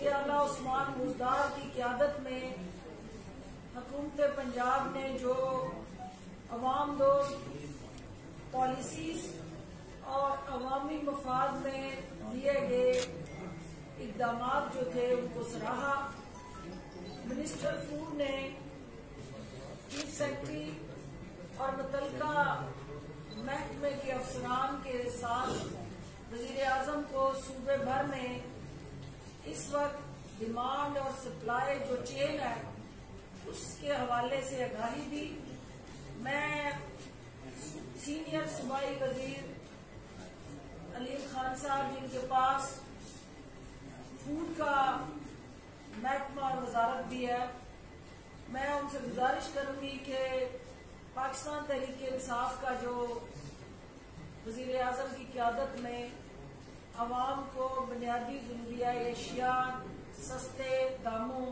मुफ्ती आला उस्मान मुजदार की क़यादत में हुकूमत पंजाब ने जो अवाम दोस्त पॉलिसीज और अवामी मफाद में लिए गए इकदाम जो थे उनको सराहा। मिनिस्टर फूड ने चीफ सेक्रेटरी और मुतल्लिका महकमे के अफसरान के साथ वजीर आजम को सूबे भर में इस वक्त डिमांड और सप्लाई जो चेन है उसके हवाले से आगाही दी। मैं सीनियर सूबाई वजीर अलीम खान साहब जिनके पास फूड का महकमा और वजारत भी है, मैं उनसे गुजारिश करूंगी कि पाकिस्तान तहरीक इंसाफ का जो वजीर आजम की क़यादत में अवाम को बुनियादी ज़रूरिया एशिया सस्ते दामों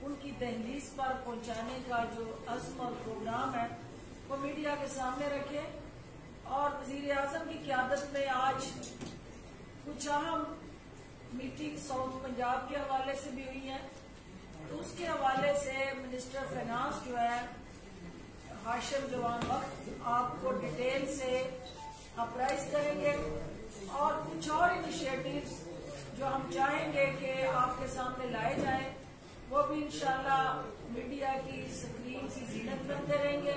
उनकी दहलीज पर पहुंचाने का जो अज़्म और प्रोग्राम है वो मीडिया के सामने रखे। और वजीर आजम की क़यादत में आज कुछ अहम मीटिंग साउथ पंजाब के हवाले से भी हुई है, तो उसके हवाले से मिनिस्टर फाइनेंस जो है हाशिम जवान वक्त आपको डिटेल से अप्राइज करेंगे और कुछ और इनिशिएटिव्स जो हम चाहेंगे कि आपके सामने लाए जाएं वो भी इंशाल्लाह मीडिया की स्क्रीन की जीनत बनते रहेंगे।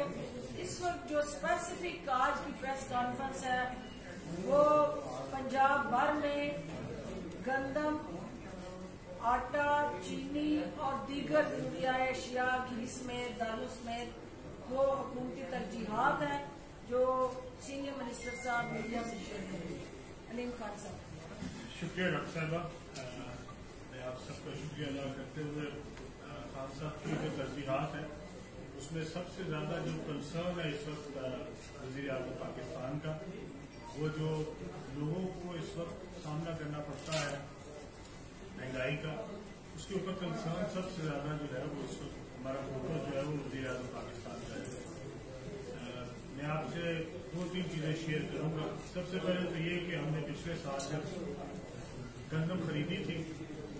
इस वक्त जो स्पेसिफिक आज की प्रेस कॉन्फ्रेंस है वो पंजाब भर में गंदम, आटा, चीनी और दीगर ज़रूरिया अशिया घी समेत दालों समेत वो हुकूमती तरजीहात हैं जो सीनियर मिनिस्टर साहब मीडिया से शेयर करेंगे। अलीम खान साहब। शुक्रिया डॉक्टर साहबा। मैं आप सबका शुक्रिया अदा करते हुए खान साहब की जो तरजीहात है उसमें सबसे ज्यादा जो कंसर्न है इस वक्त वज़ीर आज़म पाकिस्तान का, वो जो लोगों को इस वक्त सामना करना पड़ता है महंगाई का, उसके ऊपर कंसर्न सबसे ज्यादा जो है वो इस वक्त हमारा फोकस जो है वो वज़ीर आज़म पाकिस्तान का है। मैं आपसे 2-3 चीजें शेयर करूंगा। सबसे पहले तो ये कि हमने पिछले साल जब गंदम खरीदी थी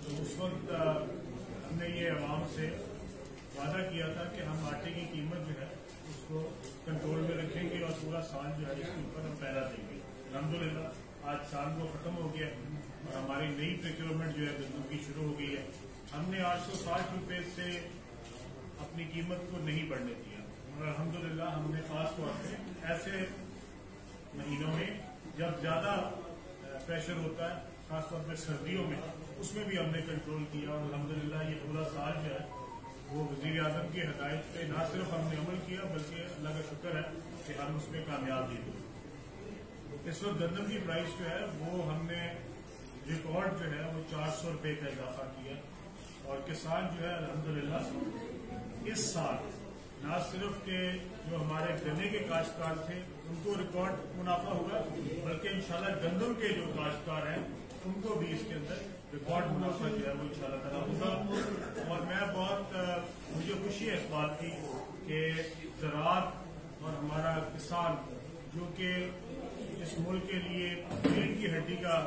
तो उस वक्त हमने ये अवाम से वादा किया था कि हम आटे की कीमत जो है उसको कंट्रोल में रखेंगे और पूरा साल जो है इसके ऊपर हम पहरा देंगे। अल्हम्दुलिल्लाह आज साल को खत्म हो गया और हमारी नई प्रोक्योरमेंट जो है गंदम की शुरू हो गई है। हमने 860 रुपए से अपनी कीमत को नहीं बढ़ने दिया और अल्हम्दुलिल्लाह हमने खास तौर पे ऐसे महीनों में जब ज्यादा प्रेशर होता है खास तौर पे सर्दियों में उसमें भी हमने कंट्रोल किया और अल्हम्दुलिल्लाह ये पूरा साल जो है वो वज़ीर आज़म की हदायत पे ना सिर्फ हमने अमल किया बल्कि अल्लाह का शुक्र है कि हम उसमें कामयाब भी हुए। इस वक्त गंदम की प्राइस जो है वो हमने रिकॉर्ड जो है वो 400 रुपए का इजाफा किया और किसान जो है अल्हम्दुलिल्लाह इस साल न सिर्फ के जो हमारे गन्ने के काश्तकार थे उनको रिकॉर्ड मुनाफा हुआ बल्कि इंशाल्लाह गंदम के जो काश्तकार हैं उनको भी इसके अंदर रिकॉर्ड मुनाफा जो है वो इंशाल्लाह ताला होगा। और मैं मुझे खुशी है इस बात की कि ज़राअत और हमारा किसान जो कि इस मुल्क के लिए रीढ़ की हड्डी का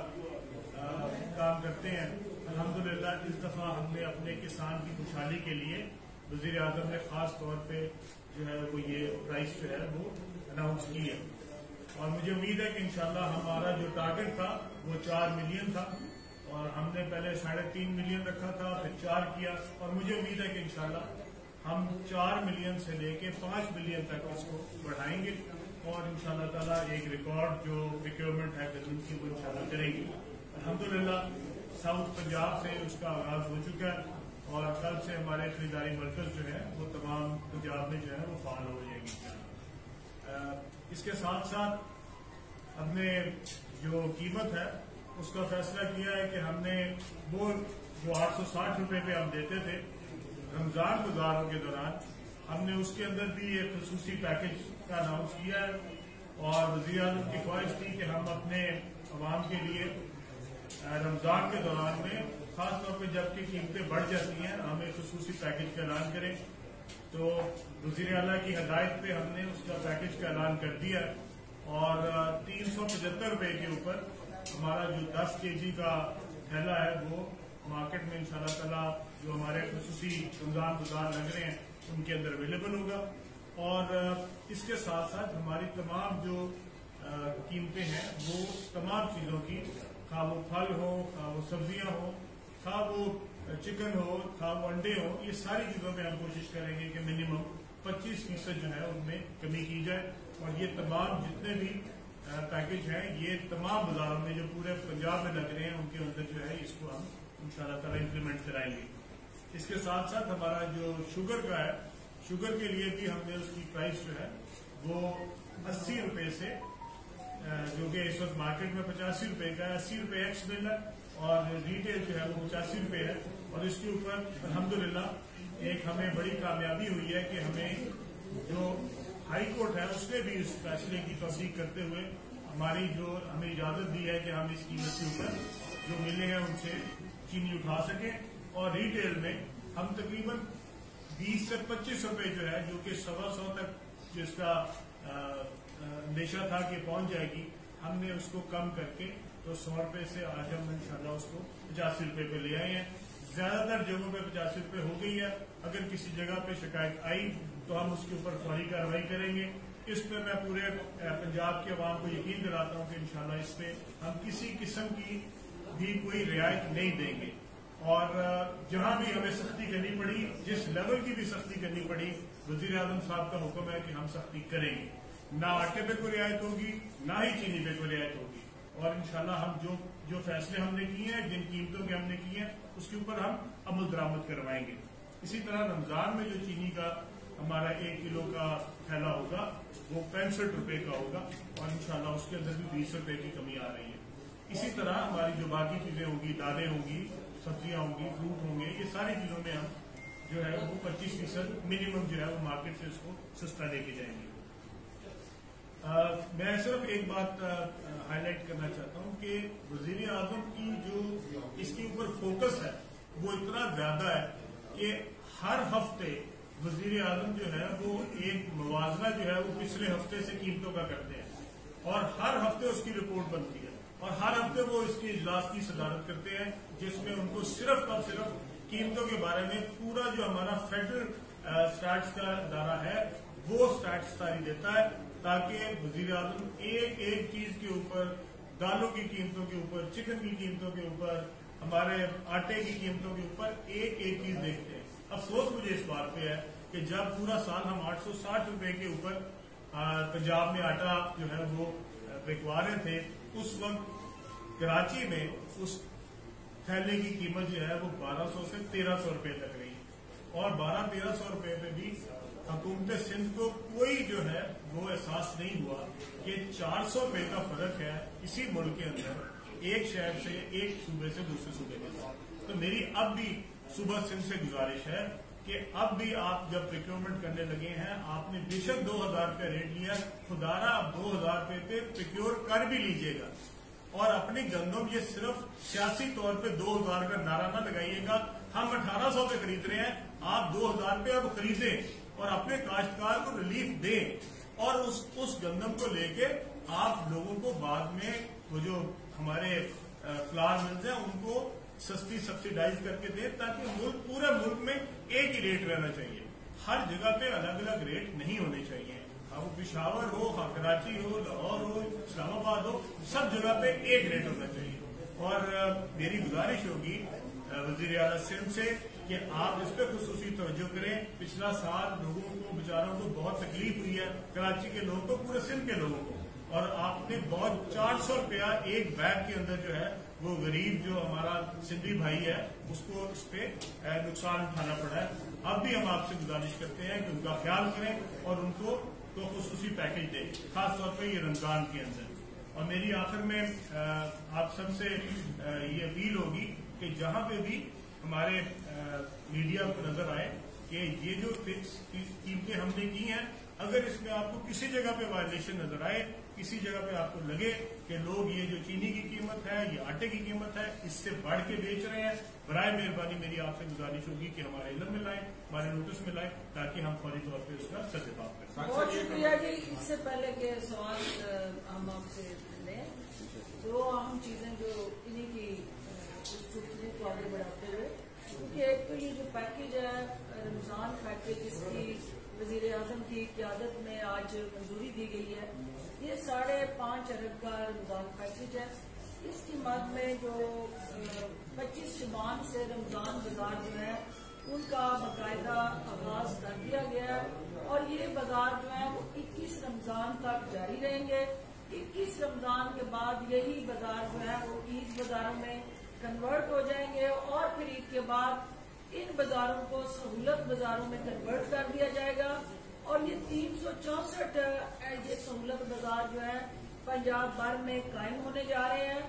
काम करते हैं, अल्हम्दुलिल्लाह इस दफा हमने अपने किसान की खुशहाली के लिए वज़ीर आज़म ने खास तौर पे जो है वो ये प्राइस जो है वो अनाउंस की है और मुझे उम्मीद है कि इंशाल्लाह हमारा जो टारगेट था वो 4 मिलियन था और हमने पहले 3.5 मिलियन रखा था फिर 4 किया और मुझे उम्मीद है कि इंशाल्लाह हम 4 मिलियन से लेके 5 मिलियन तक इसको बढ़ाएंगे और इंशाल्लाह ताला एक रिकॉर्ड जो प्रोक्योरमेंट है गंदम की वो इंशाल्लाह करेंगे। अल्हम्दुलिल्लाह साउथ पंजाब से उसका आगाज हो चुका है और कल से हमारे खरीदारी मरकज जो है वो तमाम पंजाब में जो है वो फाल हो जाएगी। इसके साथ साथ हमने जो कीमत है उसका फैसला किया है कि हमने वो जो 860 रुपए पे हम देते थे रमजान गुजारों के दौरान हमने उसके अंदर भी एक खसूसी पैकेज का अनाउंस किया है और वज़ीर आज़म की ख्वाहिश थी कि हम अपने अवाम के लिए रमजान के दौरान में खास तौर पे जबकि कीमतें बढ़ जाती हैं हम एक खसूसी पैकेज का ऐलान करें। तो वज़ीर आला की हदायत पे हमने उसका पैकेज का ऐलान कर दिया और 375 रुपए के ऊपर हमारा जो 10 kg का थैला है वो मार्केट में इंशाल्लाह ताला जो हमारे खुसूसी रमजान बाजार लग रहे हैं उनके अंदर अवेलेबल होगा। और इसके साथ साथ हमारी तमाम जो कीमतें हैं वो तमाम चीज़ों की, खा वो फल हो, खा वो सब्जियां हो, खा वो चिकन हो, खा वो अंडे हो, ये सारी चीज़ों में हम कोशिश करेंगे कि मिनिमम 25% जो है उनमें कमी की जाए। और ये तमाम जितने भी पैकेज हैं ये तमाम बाजारों में जो पूरे पंजाब में लग रहे हैं उनके अंदर जो है इसको हम इंशाल्लाह ताला इम्प्लीमेंट कराएंगे। इसके साथ साथ हमारा जो शुगर का है, शुगर के लिए भी हमने उसकी प्राइस जो है वो 80 रुपए से, जो कि इस वक्त मार्केट में 85 रुपए का है, 80 रुपए एक्स मिल है और रिटेल जो है वो 85 रुपए है। और इसके ऊपर अल्हम्दुलिल्लाह एक हमें बड़ी कामयाबी हुई है कि हमें जो हाई कोर्ट है उसने भी इस फैसले की तस्दीक करते हुए हमारी जो हमें इजाजत दी है कि हम इस कीमत के ऊपर जो मिले हैं उनसे चीनी उठा सकें। और रिटेल में हम तकरीबन 20 से 25 रुपए जो है, जो कि 125 तक जिसका अंदेशा था कि पहुंच जाएगी, हमने उसको कम करके तो 100 रुपए से आज हम इंशाल्लाह उसको 85 रुपए पे ले आए हैं। ज्यादातर जगहों पे 85 रुपए हो गई है। अगर किसी जगह पे शिकायत आई तो हम उसके ऊपर फौरी कार्रवाई करेंगे। इस पे मैं पूरे पंजाब के अवाम को यकीन दिलाता हूँ कि इंशाल्लाह इस पे हम किसी किस्म की भी कोई रियायत नहीं देंगे। और जहां भी हमें सख्ती करनी पड़ी, जिस लेवल की भी सख्ती करनी पड़ी, वजीर आजम साहब का हुक्म है कि हम सख्ती करेंगे। ना आटे पे कोई रियायत होगी, ना ही चीनी पे कोई रियायत होगी। और इंशाल्लाह हम जो फैसले हमने किए हैं, जिन कीमतों के हमने किए हैं, उसके ऊपर हम अमल दरामद करवाएंगे। इसी तरह रमजान में जो चीनी का हमारा 1 किलो का थैला होगा वो 65 रुपए का होगा और इंशाल्लाह उसके अंदर भी 20 रुपए की कमी आ रही है। इसी तरह हमारी जो बाकी चीजें होंगी, दालें होंगी, सब्जियां होंगी, फ्रूट होंगे, ये सारी चीजों में हम जो है वो 25% मिनिमम जो है वो मार्केट से उसको सस्ता लेके जाएंगे। मैं सिर्फ एक बात हाईलाइट करना चाहता हूँ कि वजीर आजम की जो इसके ऊपर फोकस है वो इतना ज्यादा है कि हर हफ्ते वजीर आजम जो है वो एक मुवाजना जो है वो पिछले हफ्ते से कीमतों का करते हैं और हर हफ्ते उसकी रिपोर्ट बनती है और हर हफ्ते वो इसके इजलास की सदारत करते हैं, जिसमें उनको सिर्फ और सिर्फ कीमतों के बारे में पूरा जो हमारा फेडरल स्टैट्स का अदारा है वो स्टैट्स सारी देता है, ताकि वजीर आजम एक एक चीज के ऊपर, दालों की कीमतों के ऊपर, चिकन की कीमतों के ऊपर, हमारे आटे की कीमतों के ऊपर एक एक चीज देखते हैं। अफसोस मुझे इस बात पे है कि जब पूरा साल हम 860 रुपए के ऊपर पंजाब में आटा जो है वो बिकवा रहे थे, उस वक्त कराची में उस थैले की कीमत जो है वो 1200 से 1300 रुपए तक रही और 1200-1300 रुपए पे भी हुकूमत सिंध को कोई जो है वो एहसास नहीं हुआ कि 400 रुपए का फर्क है इसी मुल्क के अंदर, एक शहर से, एक सूबे से दूसरे सूबे के साथ। तो मेरी अब भी सुबह सिंध से गुजारिश है कि अब भी आप जब प्रिक्योरमेंट करने लगे हैं, आपने बेशक 2000 रुपये रेट लिया, खुदारा आप 2000 रुपये पे प्रिक्योर कर भी लीजिएगा और अपनी गंदम ये सिर्फ सियासी तौर पे 2000 का नारा ना लगाइएगा। हम 1800 पे खरीद रहे हैं, आप 2000 पे अब खरीदें और अपने काश्तकार को रिलीफ दें और उस गंदम को लेके आप लोगों को बाद में वो जो हमारे फ्लावर मिल्स हैं उनको सस्ती सब्सिडाइज करके दें, ताकि पूरे मुल्क में एक ही रेट रहना चाहिए। हर जगह पे अलग अलग रेट नहीं होने चाहिए, वो पिशावर हो, कराची हो, लाहौर हो, इस्लामाबाद हो, सब जगह पे एक रेट होना चाहिए। और मेरी गुजारिश होगी वजीर आला सिंध से कि आप इस पे खुसूसी तवज्जो करें। पिछला साल लोगों को, बेचारों को बहुत तकलीफ हुई है, कराची के लोगों को, पूरे सिंध के लोगों को, और आपने बहुत 400 रुपया एक बैग के अंदर जो है वो गरीब जो हमारा सिंधी भाई है उसको इस पे नुकसान उठाना पड़ा है। अब भी हम आपसे गुजारिश करते हैं कि उनका ख्याल करें और उनको तो खुसूसी पैकेज दें, खासतौर पर ये रमजान के अंदर। और मेरी आखिर में आप सबसे ये अपील होगी कि जहां पे भी हमारे मीडिया को नजर आए कि ये जो फिक्स कीमतें हमने की हैं, अगर इसमें आपको किसी जगह पे वायलेशन नजर आए, किसी जगह पे आपको लगे कि लोग ये जो चीनी की कीमत है, ये आटे की कीमत है, इससे बढ़ के बेच रहे हैं, बराए मेहरबानी मेरी आपसे गुजारिश होगी कि हमारे इल्म में लाएं, हमारे नोटिस में लाएं, ताकि हम फौरी तौर पर उसका सत्यापन करें। बहुत शुक्रिया जी। इससे पहले के सवाल हम आपसे लें, दो अहम चीजें जो इन्हीं की इसको को आगे बढ़ाते हुए, क्योंकि एक तो ये जो पैकेज है रमजान पैकेज, जिसकी वजीर आजम की क़यादत में आज मंजूरी दी गई है, ये 5.5 अरब का रमजान पैकेज है। इसकी मद में जो 25 शबान से रमजान बाजार जो है उनका बाकायदा आगाज कर दिया गया है और ये बाजार जो है वो 21 रमजान तक जारी रहेंगे। 21 रमजान के बाद यही बाजार जो है वो ईद बाजारों में कन्वर्ट हो जाएंगे और फिर ईद के बाद इन बाजारों को सहूलत बाजारों में कन्वर्ट कर दिया जाएगा और ये 364 ये सहूलत बाजार जो है पंजाब भर में कायम होने जा रहे हैं।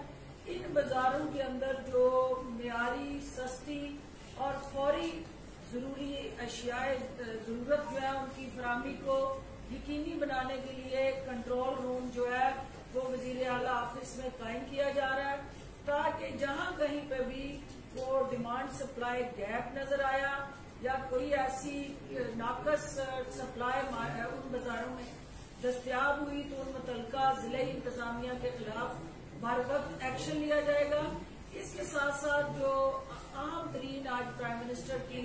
इन बाजारों के अंदर जो मियारी, सस्ती और फौरी जरूरी अशियाए जरूरत जो है उनकी फराहमी को यकीनी बनाने के लिए कंट्रोल रूम जो है वो वजीर आला ऑफिस में कायम किया जा रहा है, ताकि जहां कहीं पे भी वो डिमांड सप्लाई गैप नजर आया या कोई ऐसी नाकस सप्लाई उन बाजारों में दस्तयाब हुई तो उन मुतल्लिका जिले इंतजामिया के खिलाफ बर वक्त एक्शन लिया जाएगा। इसके साथ साथ जो अहम तरीन आज प्राइम मिनिस्टर की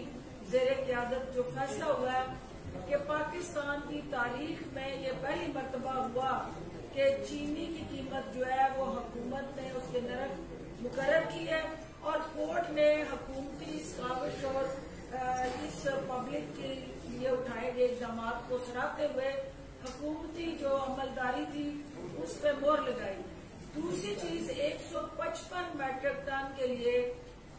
ज़ेरे क़यादत जो फैसला हुआ है कि पाकिस्तान की तारीख में ये पहली मरतबा हुआ कि चीनी की कीमत जो है वो हुकूमत ने उसके नरक मुकर्रर की है और कोर्ट ने हुकूमती साजिश और इस पब्लिक के लिए उठाए गए इक़दाम को सराहते हुए हुकूमती जो अमलदारी थी उस पर मोहर लगाई। दूसरी चीज 155 मैट्रिक टन के लिए,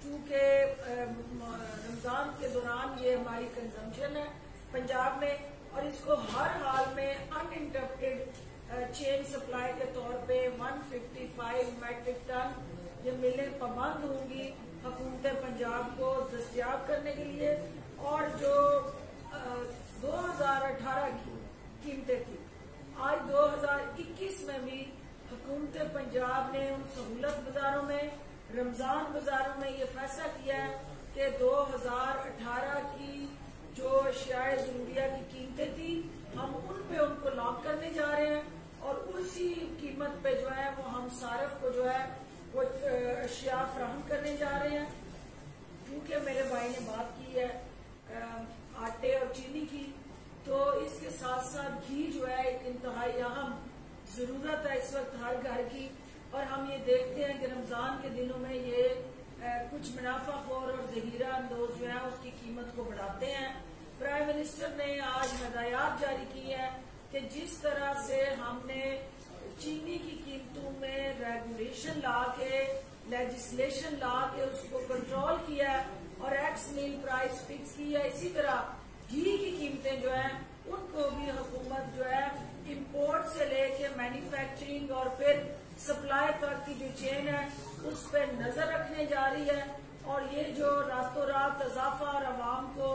चूंकि रमजान के दौरान ये हमारी कंजम्पशन है पंजाब में और इसको हर हाल में अनइंटरप्टेड चेन सप्लाई के तौर पे 155 मैट्रिक टन ये मिलें पाबंद होंगी हुकूमत पंजाब को दस्तयाब करने के लिए। और जो 2018 की कीमतें थी आज 2021 में भी हुकूमत पंजाब ने उन सहूलत बाजारों में, रमजान बाजारों में ये फैसला किया है कि 2018 की जो अशियाए ज़रूरिया की कीमतें थी हम उन पे उनको लॉक करने जा रहे हैं और उसी कीमत पे जो है वो हम सारफ को जो है वो अशिया फराहम करने जा रहे हैं। क्योंकि मेरे भाई ने बात की है आटे और चीनी की, तो इसके साथ साथ घी जो है एक इंतहाई अहम जरूरत है इस वक्त हर घर की और हम ये देखते हैं कि रमजान के दिनों में ये कुछ मुनाफाखोर और जहीरा अंदोज जो है उसकी कीमत को बढ़ाते हैं। प्राइम मिनिस्टर ने आज हिदायत जारी की है कि जिस तरह से हमने चीनी की कीमतों में रेगुलेशन ला के, लेजिस्लेशन ला के उसको कंट्रोल किया है और एक्स मील प्राइस फिक्स की है, इसी तरह घी की कीमतें जो है उनको भी हुकूमत जो है इंपोर्ट से लेके मैन्युफैक्चरिंग और फिर सप्लाई तक की जो चेन है उस पर नजर रखने जा रही है। और ये जो रातों रात इजाफा और आवाम को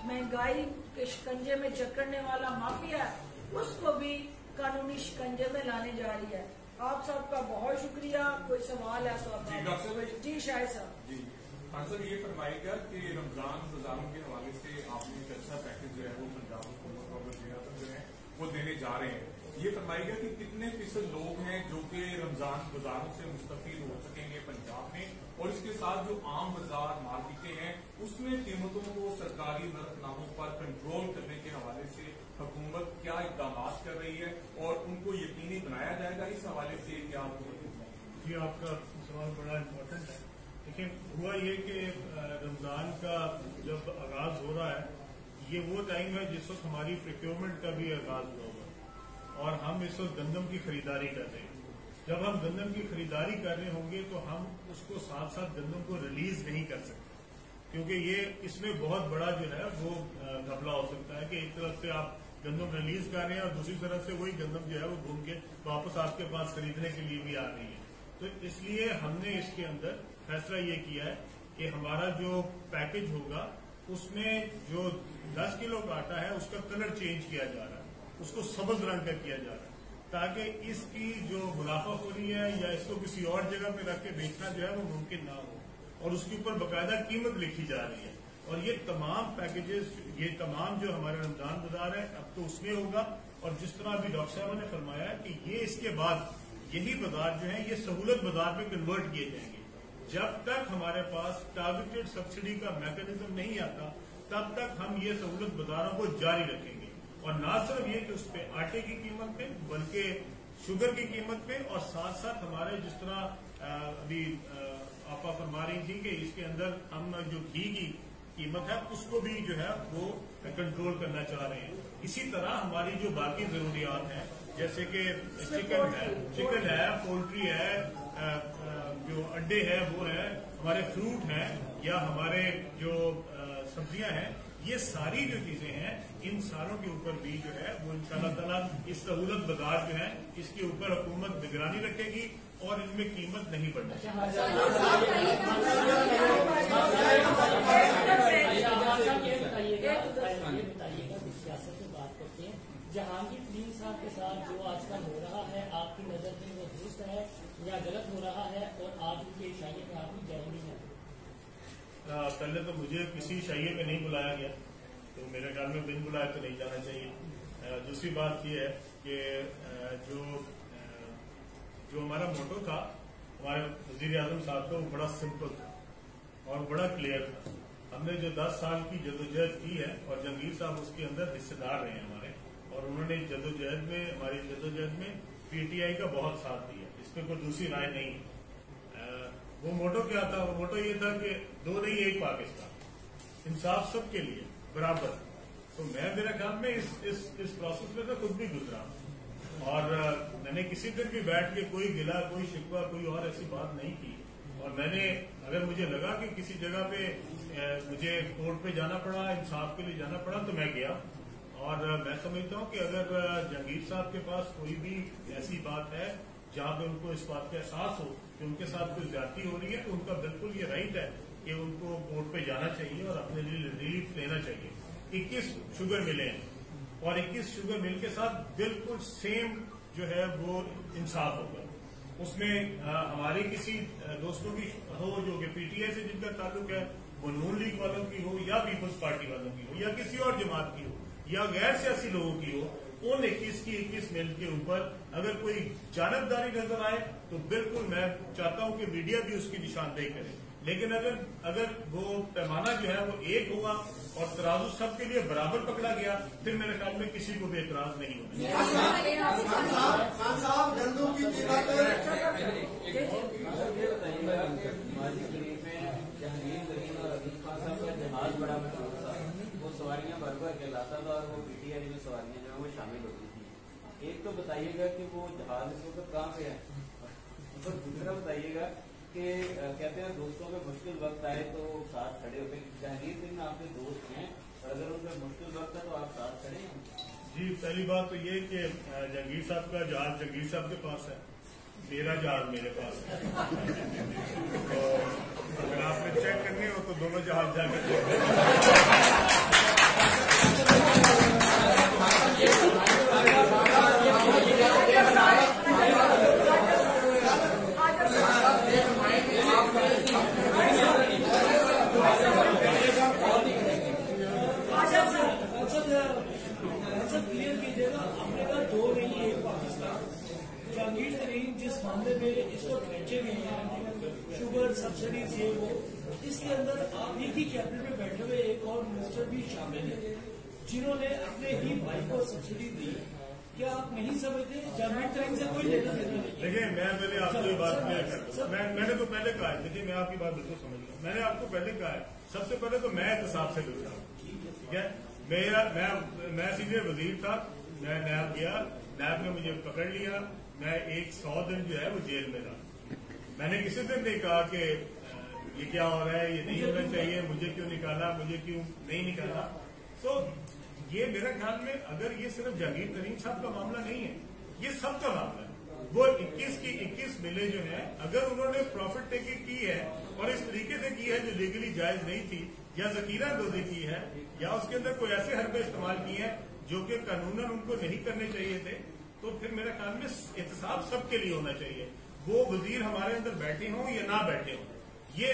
महंगाई के शिकंजे में जकड़ने वाला माफिया है उसको भी कानूनी शिकंजे में लाने जा रही है। आप सबका बहुत शुक्रिया। कोई सवाल है तो आप डॉक्टर भाई जी शायद साहब जी खान साहब ये फरमाएगा कि रमजान बाजारों के हवाले से आपने एक अच्छा पैकेज जो है वो पंजाब हुकूमत और वज़ीर आज़म जो है वो देने जा रहे हैं। ये फरमाएगा कि कितने फीसद लोग हैं जो कि रमजान बाजारों से मुस्तफीद हो सकेंगे पंजाब में, और इसके साथ जो आम बाजार मार्केटें हैं उसमें कीमतों को सरकारी नरकनामों पर कंट्रोल करने के हवाले से हुकूमत क्या इक़दाम कर रही है और उनको यकीनी बनाया जाएगा, इस हवाले से क्या आपको जी आपका सवाल बड़ा इम्पोर्टेंट है। लेकिन हुआ ये कि रमजान का जब आगाज हो रहा है ये वो टाइम है जिस वक्त हमारी प्रोक्योरमेंट का भी आगाज हुआ होगा और हम इस वक्त गंदम की खरीदारी कर रहे हैं। जब हम गंदम की खरीदारी कर रहे होंगे तो हम उसको साथ साथ गंदम को रिलीज नहीं कर सकते, क्योंकि ये इसमें बहुत बड़ा जो है वो घपला हो सकता है कि एक तरफ से आप गंदम रिलीज कर रहे हैं और दूसरी तरफ से वही गंदम जो है वो घूम के वापस आपके पास खरीदने के लिए भी आ रही है। तो इसलिए हमने इसके अंदर फैसला ये किया है कि हमारा जो पैकेज होगा उसमें जो 10 किलो का आटा है उसका कलर चेंज किया जा रहा है, उसको सब्ज रंग का किया जा रहा है, ताकि इसकी जो मुनाफाखोरी है या इसको किसी और जगह पे रख के बेचना जो है वो मुमकिन ना हो, और उसके ऊपर बाकायदा कीमत लिखी जा रही है। और ये तमाम पैकेजेस, ये तमाम जो हमारे रमजान बाजार है अब तो उसमें होगा। और जिस तरह अभी डॉक्टर साहब ने फरमाया कि ये इसके बाद यही बाजार जो है ये सहूलत बाजार में कन्वर्ट किए जाएंगे। जब तक हमारे पास टारगेटेड सब्सिडी का मैकेनिज्म नहीं आता तब तक हम ये सहूलत बाजारों को जारी रखेंगे। और ना सिर्फ ये कि उस पर आटे की कीमत पे बल्कि शुगर की कीमत पे, और साथ साथ हमारे जिस तरह अभी आपा फरमा रही थी कि इसके अंदर हम जो घी की कीमत है उसको भी जो है वो कंट्रोल करना चाह रहे हैं। इसी तरह हमारी जो बाकी जरूरियात हैं जैसे कि चिकन है, पोल्ट्री है, जो अंडे है वो है, हमारे फ्रूट हैं या हमारे जो सब्जियां हैं, ये सारी जो चीजें हैं इन सारों के ऊपर भी जो है वो इंशाअल्लाह ताला इस सहूलत बाजार जो है इसके ऊपर हुकूमत निगरानी रखेगी और इनमें कीमत नहीं बढ़नी चाहिए। जहांगीर तरीन साहब के साथ जो आजकल हो रहा है आपकी नजर में वो दुरुस्त है या गलत हो रहा है, और आप उनके इशारे में आप जाएंगे हैं? पहले तो मुझे किसी शाइये पे नहीं बुलाया गया, तो मेरे ख्याल में बिन बुलाया तो नहीं जाना चाहिए। दूसरी बात यह है कि जो हमारा मोटो था हमारे वजीर आजम साहब का, वो बड़ा सिंपल था और बड़ा क्लियर था। हमने जो 10 साल की जदोजहद की है और जहांगीर साहब उसके अंदर हिस्सेदार रहे हैं हमारे, और उन्होंने जदोजहद में हमारी जदोजहद में पीटीआई का बहुत साथ दिया, इस पर कोई दूसरी राय नहीं। वो मोटो क्या था? वो मोटो ये था कि 2 नहीं 1 पाकिस्तान, इंसाफ सबके लिए बराबर। तो मैं मेरे ख्याल में इस प्रोसेस में तो खुद भी गुजरा, और मैंने किसी दिन भी बैठ के कोई गिला, कोई शिकवा, कोई और ऐसी बात नहीं की। और मैंने अगर मुझे लगा कि किसी जगह पे मुझे कोर्ट पे जाना पड़ा, इंसाफ के लिए जाना पड़ा, तो मैं गया। और मैं समझता हूँ कि अगर जहांगीर साहब के पास कोई भी ऐसी बात है जहाँ पे उनको इस बात का एहसास हो कि उनके साथ कोई ज्यादती हो रही है, तो उनका बिल्कुल ये राइट है कि उनको कोर्ट पे जाना चाहिए और अपने लिए रिलीफ लेना चाहिए। 21 शुगर मिले हैं और 21 शुगर मिल के साथ बिल्कुल सेम जो है वो इंसाफ होगा। उसमें हमारे किसी दोस्तों की हो जो कि पीटीआई से जिनका ताल्लुक है, वो नून लीग वालों की हो या पीपल्स पार्टी वालों की हो या किसी और जमात की हो या गैर सियासी लोगों की हो, उन 21 की 21 मिल के ऊपर अगर कोई जानबदारी नजर आए तो बिल्कुल मैं चाहता हूं कि मीडिया भी उसकी निशानदेही करे। लेकिन अगर वो पैमाना जो है वो एक हुआ और तराजू सबके लिए बराबर पकड़ा गया, फिर मेरे ख्याल में किसी को भी एतराज नहीं होगा। वो सवारियां भर भर के लाता था और वो पीटीआई में सवारियां जो है वो शामिल होती थी। एक तो बताइएगा कि वो जहाज इस वक्त कहाँ पे है, और दूसरा बताइएगा कि कहते हैं दोस्तों में मुश्किल वक्त आए तो साथ खड़े होते। जहांगीर सिंह आपके दोस्त हैं और अगर उनका मुश्किल वक्त है तो आप साथ खड़े हैं? जी, पहली बात तो ये कि जहांगीर साहब का जहाज जहांगीर साहब के पास है, मेरा जहाज मेरे पास है। तो अगर आपने चेक करनी हो तो दोनों जहाज जाकर क्लियर कीजिएगा। हमने कहा 2 नहीं 1 पाकिस्तान। जहांगीर तरीन जिस मामले में इस वक्त पहुंचे हुए हैं, शुगर सब्सिडीज ये वो, इसके अंदर आप एक ही कैबिनेट में बैठे हुए एक और मिनिस्टर भी शामिल है जिन्होंने अपने ही भाई को सब्सिडी दी। क्या आप नहीं समझते जहांगीर तरीन से कोई लेना देना नहीं? देखिए, मैं पहले आपको ये बात क्लियर करता हूं। मैंने तो पहले कहा है, देखिए मैं आपकी बात बिल्कुल समझ गया। मैंने आपको पहले कहा है, सबसे पहले तो मैं एहतसाब से गुजरा हूँ, ठीक है। मैं सीधे वजीर था, मैं नैब गया, नैब ने मुझे पकड़ लिया, मैं 100 दिन जो है वो जेल में रहा। मैंने किसी दिन नहीं कहा कि ये क्या हो रहा है, ये नहीं होना चाहिए, मुझे क्यों निकाला, मुझे क्यों नहीं निकाला। तो ये मेरे ख्याल में अगर ये सिर्फ जहांगीर तरीन साहब का मामला नहीं है, ये सबका मामला है। वो 21 की 21 मिले जो है, अगर उन्होंने प्रॉफिट टेकिंग की है और इस तरीके से की है जो लीगली जायज नहीं थी, या जकीरा अंदोजी की है, या उसके अंदर कोई ऐसे हरबे इस्तेमाल किए हैं जो कि कानूनन उनको नहीं करने चाहिए थे, तो फिर मेरे ख्याल में एहतसाब सबके लिए होना चाहिए। वो वजीर हमारे अंदर बैठे हों या ना बैठे हों, ये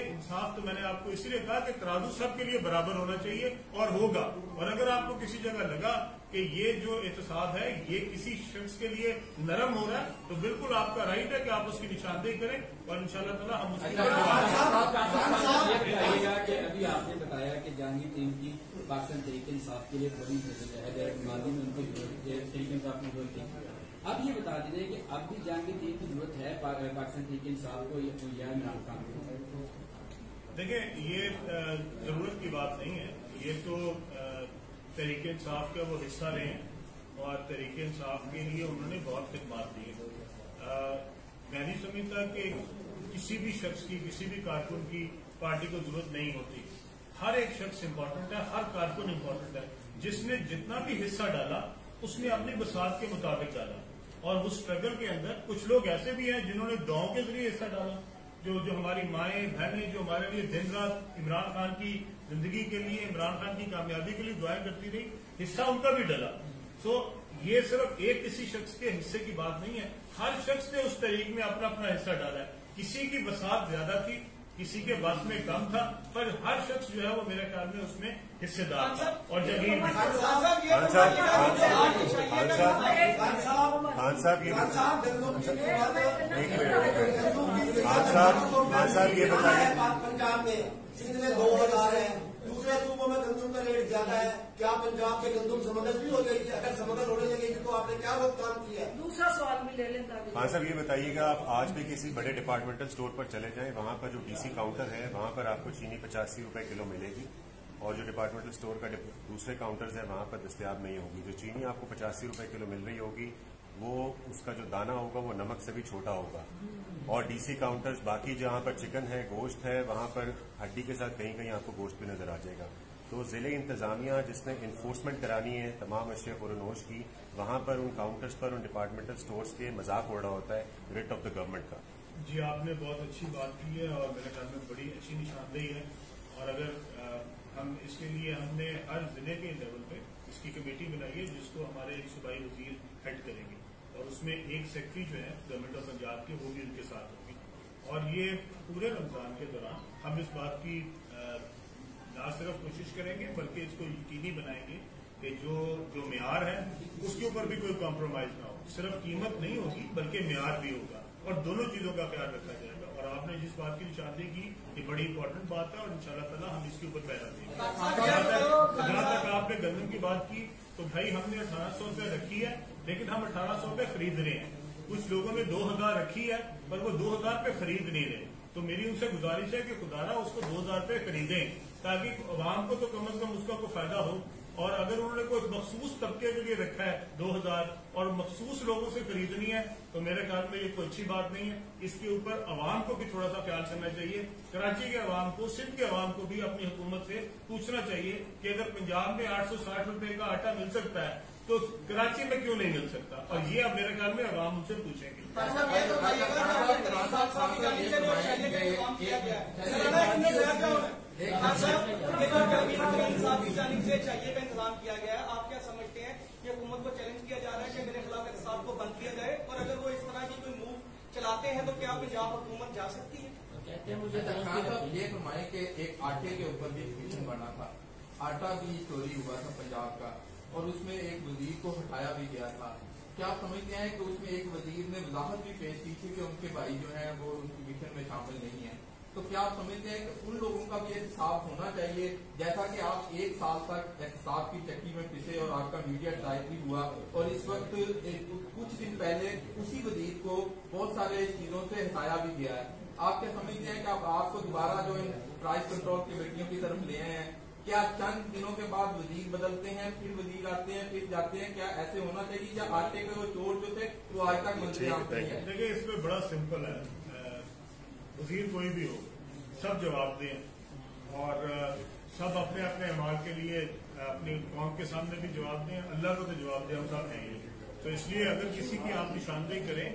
इंसाफ तो मैंने आपको इसीलिए कहा कि तराजू सबके लिए बराबर होना चाहिए और होगा। और अगर आपको किसी जगह लगा कि ये जो एहतसाब है ये किसी शख्स के लिए नरम हो रहा है, तो बिल्कुल आपका राइट है कि आप उसकी निशानदेही करें और इंशाल्लाह ताला हम उसकी बताइएगा कि अभी आपने बताया कि जहांगीर टीम की पाकिस्तान तहरीक इंसाफ के लिए बड़ी जरूरत है, माजी में उनको तहरीक इंसाफ की जरूरत थी। अब ये बता दीजिए कि अब भी जहांगीर टीम की जरूरत है पाकिस्तान तहरीक इंसाफ को या इमरान खान को? देखिए, ये जरूरत की बात नहीं है, ये तो तहरीक इंसाफ का वो हिस्सा रहे हैं और तहरीक इंसाफ के लिए उन्होंने बहुत खिदमत दी है। मैं नहीं समझता कि किसी भी शख्स की, किसी भी कारकुन की पार्टी को जरूरत नहीं होती। हर एक शख्स इम्पोर्टेंट है, हर कारकुन इम्पोर्टेंट है। जिसने जितना भी हिस्सा डाला उसने अपनी बसात के मुताबिक डाला, और उस स्ट्रगल के अंदर कुछ लोग ऐसे भी हैं जिन्होंने दांव के जरिए हिस्सा डाला। जो हमारी माएं बहनें जो हमारे लिए दिन रात इमरान खान की जिंदगी के लिए, इमरान खान की कामयाबी के लिए दुआएं करती रही, हिस्सा उनका भी डला। सो ये सिर्फ एक किसी शख्स के हिस्से की बात नहीं है, हर शख्स ने उस तहरीक में अपना अपना हिस्सा डाला है। किसी की बसात ज्यादा थी, किसी के बस में कम था, पर हर शख्स जो है वो मेरे ख्याल में उसमें हिस्सेदार था। और जगीर खान साहब ये बताइए, पंजाब में सिंध में 2000 है, दूसरे सूबों में गंदम का रेट ज्यादा है, क्या पंजाब के गंदम समगल भी हो गई? अगर समगल होने लगेगी तो आपने क्या रोकथाम की है? दूसरा सवाल भी ले लें। हाँ साहब, ये बताइएगा, आप आज भी किसी बड़े डिपार्टमेंटल स्टोर पर चले जाएं, वहाँ पर जो डीसी काउंटर है वहाँ पर आपको चीनी 85 रुपए किलो मिलेगी, और जो डिपार्टमेंटल स्टोर का दूसरे काउंटर्स है वहाँ पर दस्तयाब नहीं होगी। जो चीनी आपको 85 रुपए किलो मिल रही होगी वो उसका जो दाना होगा वो नमक से भी छोटा होगा, और डीसी काउंटर्स बाकी जहाँ पर चिकन है, गोश्त है, वहाँ पर हड्डी के साथ कहीं कहीं आपको गोश्त भी नजर आ जाएगा। तो जिले इंतजामिया जिसने इन्फोर्समेंट करानी है तमाम अशिया खुरनोश की, वहाँ पर उन काउंटर्स पर उन डिपार्टमेंटल स्टोर्स के मजाक उड़ रहा होता है रेट ऑफ द गवर्नमेंट का। जी, आपने बहुत अच्छी बात की है और मेरे ख्याल में बड़ी अच्छी निशानदेही है। और अगर हम इसके लिए हमने हर जिले के लेवल पे इसकी कमेटी बनाई है जिसको हमारे एक सूबाई वजीर हेड करेंगे, और उसमें एक सेक्रेटरी जो है गवर्नमेंट ऑफ पंजाब के वो भी उनके साथ होगी। और ये पूरे रमजान के दौरान हम इस बात की ना सिर्फ कोशिश करेंगे बल्कि इसको यकीनी बनाएंगे कि जो मेयार है उसके ऊपर भी कोई कॉम्प्रोमाइज ना हो। सिर्फ कीमत नहीं होगी बल्कि मेयार भी होगा, और दोनों चीजों का ख्याल रखा जाएगा। और आपने जिस बात की निशानदेही की ये बड़ी इंपॉर्टेंट बात है, और इंशाल्लाह ताला हम इसके ऊपर पहरा देंगे। जहां तक आपने गंदम की बात की, तो भाई हमने 1800 रुपए रखी है, लेकिन हम 1800 रुपए खरीद रहे हैं। कुछ लोगों ने 2000 रखी है पर वो 2000 पे खरीद नहीं रहे। तो मेरी उनसे गुजारिश है कि खुदारा उसको 2000 पे खरीदें, ताकि आवाम को तो कम से कम उसका कोई फायदा हो। और अगर उन्होंने कोई मखसूस तबके के लिए रखा है 2000 और मखसूस लोगों से खरीदनी है, तो मेरे ख्याल में ये कोई अच्छी बात नहीं है। इसके ऊपर आवाम को भी थोड़ा सा ख्याल करना चाहिए। कराची के आवाम को, सिंध के आवाम को भी अपनी हुकूमत से पूछना चाहिए कि अगर पंजाब में 860 रुपए का आटा मिल सकता है तो कराची में क्यों नहीं मिल सकता। और ये अब मेरे ख्याल में आवाम उनसे पूछेंगे। से चाहिए का इंतजाम किया गया है, आप क्या समझते हैं कि हुकूमत को चैलेंज किया जा रहा है कि मेरे खिलाफ एहतसाब को बंद किया जाए, और अगर वो इस तरह की कोई मूव चलाते हैं तो क्या पंजाब हुकूमत जा सकती है? कहते हैं मुझे ये फरमाए कि एक आटे के ऊपर भी फिल्म बना था, आटा भी चोरी हुआ था पंजाब का, और उसमें एक वजीर को हटाया भी गया था। क्या आप समझते हैं कि उसमें एक वजीर ने वजाहत भी पेश की थी कि उनके भाई जो हैं वो उनकी मिशन में शामिल नहीं है? तो क्या आप समझते हैं कि उन लोगों का भी एहतसाब होना चाहिए? जैसा कि आप 1 साल तक एहतसाब की चक्की में पिसे और आपका मीडिया ट्रायल भी हुआ, और इस वक्त कुछ दिन पहले उसी वजीर को बहुत सारे चीजों से हटाया भी गया है। आप क्या समझते हैं कि आप आपको दोबारा जो प्राइस कंट्रोल कमेटियों की तरफ ले आए हैं, क्या चंद दिनों के बाद वजीर बदलते हैं, फिर वजीर आते हैं, फिर जाते हैं? क्या ऐसे होना चाहिए, या आटे के वो चोर जो थे वो आज तक मंत्री नहीं है? देखिए, इसमें बड़ा सिंपल है, वजीर कोई भी हो सब जवाब दें, और सब अपने अपने अमाल के लिए अपनी कौम के सामने भी जवाब दें, अल्लाह को तो जवाब दें, हम सब हैं। तो इसलिए अगर किसी की आप निशानदेही करें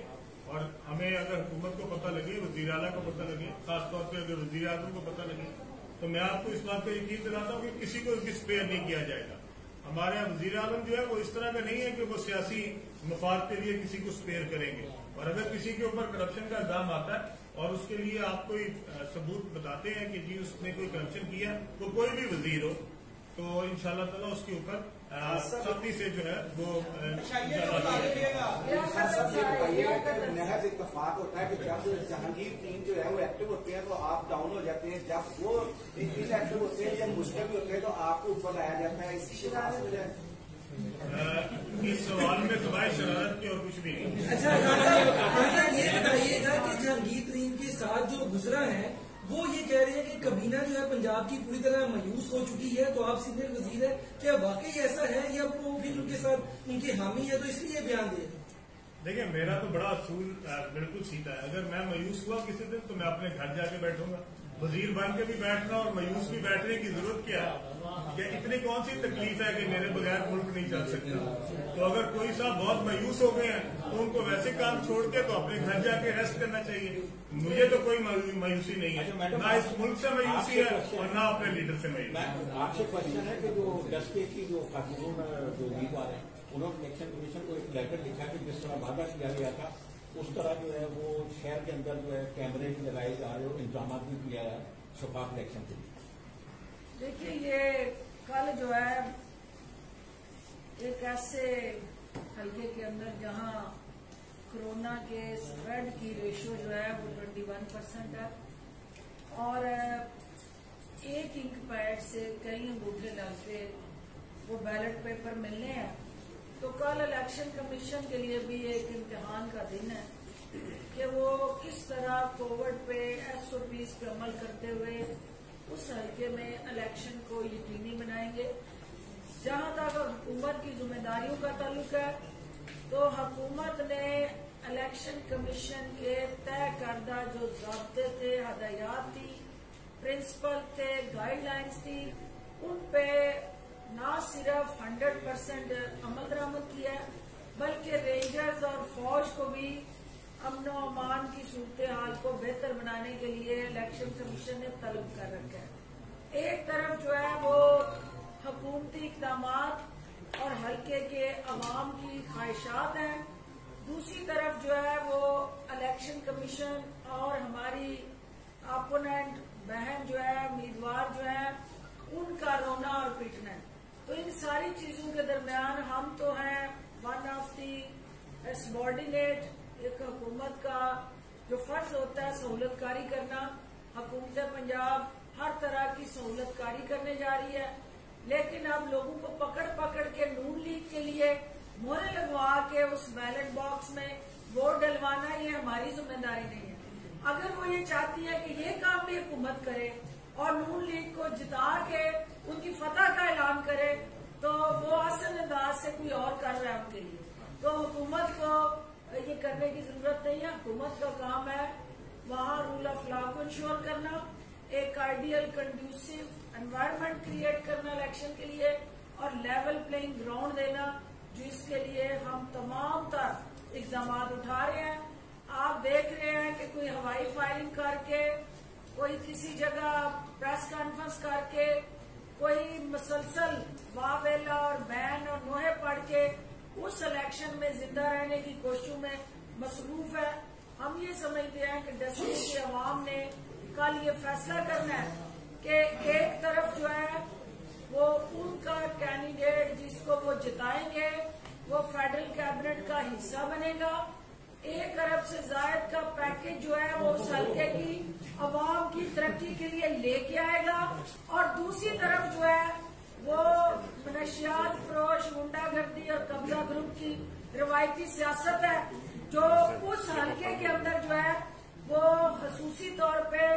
और हमें अगर हुकूमत को पता लगे, वजीर आला को पता लगे, खासतौर पर अगर वजीर आजम को पता लगे, तो मैं आपको इस बात का यकीन दिलाता हूँ कि किसी को भी स्पेयर नहीं किया जाएगा। हमारे यहाँ वजीर आलम जो है वो इस तरह का नहीं है कि वो सियासी मफाद के लिए किसी को स्पेयर करेंगे। और अगर किसी के ऊपर करप्शन का इल्जाम आता है और उसके लिए आप कोई सबूत बताते हैं कि जी उसने कोई करप्शन किया, तो कोई भी वजीर हो, तो इंशाल्लाह ताला उसके ऊपर सख्ती से जो है वो महज इत्तेफाक होता है कि जब जहांगीर टीम जो है वो एक्टिव होती है तो आप डाउन हो जाते हैं, जब वो एक्टिव होते हैं या मुश्किल भी होते हैं तो आपको ऊपर लाया जाता है। इसकी शिकायत हो जाए इस सवाल में तो भाई शरारत की और कुछ भी नहीं। अच्छा ये बताइएगा कि जहांगीर तरीन के साथ जो गुजरा है वो ये कह रहे हैं कि कबीना जो है पंजाब की पूरी तरह मायूस हो चुकी है, तो आप सीनियर वजीर है, क्या वाकई ऐसा है या वो फिर उनके साथ उनकी हामी है तो इसलिए बयान दे? देखिए मेरा तो बड़ा असूल बिल्कुल सीधा है, अगर मैं मायूस हुआ किसी दिन तो मैं अपने घर जाके बैठूंगा। वजीर बन के भी बैठना और मायूस भी बैठने की जरूरत क्या है? क्या इतनी कौन सी तकलीफ है कि मेरे बगैर मुल्क नहीं चल सकता? तो अगर कोई साहब बहुत मायूस हो गए हैं तो उनको वैसे काम छोड़ के तो अपने घर जाके रेस्ट करना चाहिए। मुझे तो कोई मायूसी नहीं है, ना इस मुल्क से मायूसी है और ना अपने लीडर से मायूसी। आपसे क्वेश्चन है कि जो डस्टे की जो खातून जो उम्मीदवार है उन्होंने इलेक्शन कमीशन को एक लेटर लिखा कि जिस तरह वादा किया गया था उस तरह जो है वो शहर के अंदर जो है कैमरे भी लगाए जा रहे हो, इंतजाम भी किया है शफाफ इलेक्शन के लिए। देखिए ये कल जो है एक ऐसे हल्के के अंदर जहां कोरोना के स्प्रेड की रेशियो जो है वो 21% है और एक इंक पैड से कई अंगूठे लगते वो बैलेट पेपर मिलने हैं। तो कल इलेक्शन कमीशन के लिए भी एक इम्तिहान का दिन है कि वो किस तरह कोविड पे SOPs पे अमल करते हुए उस हल्के में इलेक्शन को यकीनी बनाएंगे। जहां तक हुकूमत की जिम्मेदारियों का ताल्लुक है तो हुकूमत ने इलेक्शन कमीशन के तय करदा जो ज़ाब्ते थे, हदायत थी, प्रिंसिपल थे, गाइडलाइंस थी, उन पे ना सिर्फ 100% अमल दरामद किया है बल्कि रेंजर्स और फौज को भी अमन और अमान की सूरत हाल को बेहतर बनाने के लिए इलेक्शन कमीशन ने तलब कर रखा है। एक तरफ जो है वो हुकूमती इक़दाम और हल्के के अवाम की ख्वाहिशात हैं, दूसरी तरफ जो है वो इलेक्शन कमीशन और हमारी अपोनेंट बहन जो है उम्मीदवार जो है उनका रोना और पीटना है। तो इन सारी चीजों के दरमियान हम तो हैं वन ऑफ दी सबऑर्डिनेट, एक हुकूमत का जो फर्ज होता है सहूलतकारी करना। हुकूमत पंजाब हर तरह की सहूलतकारी करने जा रही है, लेकिन अब लोगों को पकड़ पकड़ के नून लीग के लिए मोहरे लगवा के उस बैलेट बॉक्स में वोट डलवाना ये हमारी जिम्मेदारी नहीं है। अगर वो ये चाहती है कि ये काम भी हुकूमत करे और नून लीग को जिता के उनकी फतह का ऐलान करे तो वो आसान अंदाज से कोई और कर रहा है उनके लिए। तो हुकूमत को ये करने की जरूरत नहीं है। हुकूमत का काम है वहाँ रूल ऑफ लॉ को इंश्योर करना, एक आइडियल कंड्यूसिव एनवायरनमेंट क्रिएट करना इलेक्शन के लिए और लेवल प्लेइंग ग्राउंड देना, जिसके लिए हम तमाम तर इकदाम उठा रहे हैं। आप देख रहे हैं कि कोई हवाई फायरिंग करके, कोई किसी जगह प्रेस कॉन्फ्रेंस करके, कोई मुसलसल वावेला और बैन और नोहे पढ़ के उस इलेक्शन में जिंदा रहने की कोशिशों में मसरूफ है। हम ये समझते हैं कि डस्टिन की अवाम ने कल ये फैसला करना है कि एक तरफ जो है वो उनका कैंडिडेट जिसको वो जिताएंगे वो फेडरल कैबिनेट का हिस्सा बनेगा, 1 अरब से ज्यादा का पैकेज जो है वो उस हल्के की अवाम की तरक्की के लिए लेके आएगा और दूसरी तरफ जो है वो नशियात फरोश, गुंडागर्दी और कब्जा ग्रुप की रवायती सियासत है जो उस हल्के के अंदर जो है वो खसूसी तौर पे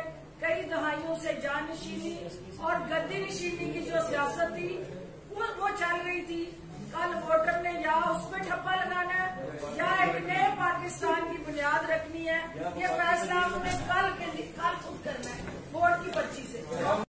कई दहाइयों से जानशीनी और गद्दी नशीनी की जो सियासत थी वो चल रही थी। कल वोटर ने या उस पर ठप्पा लगाना है या एक नए पाकिस्तान की बुनियाद रखनी है, ये फैसला उन्हें कल खुद करना है वोट की पर्ची से।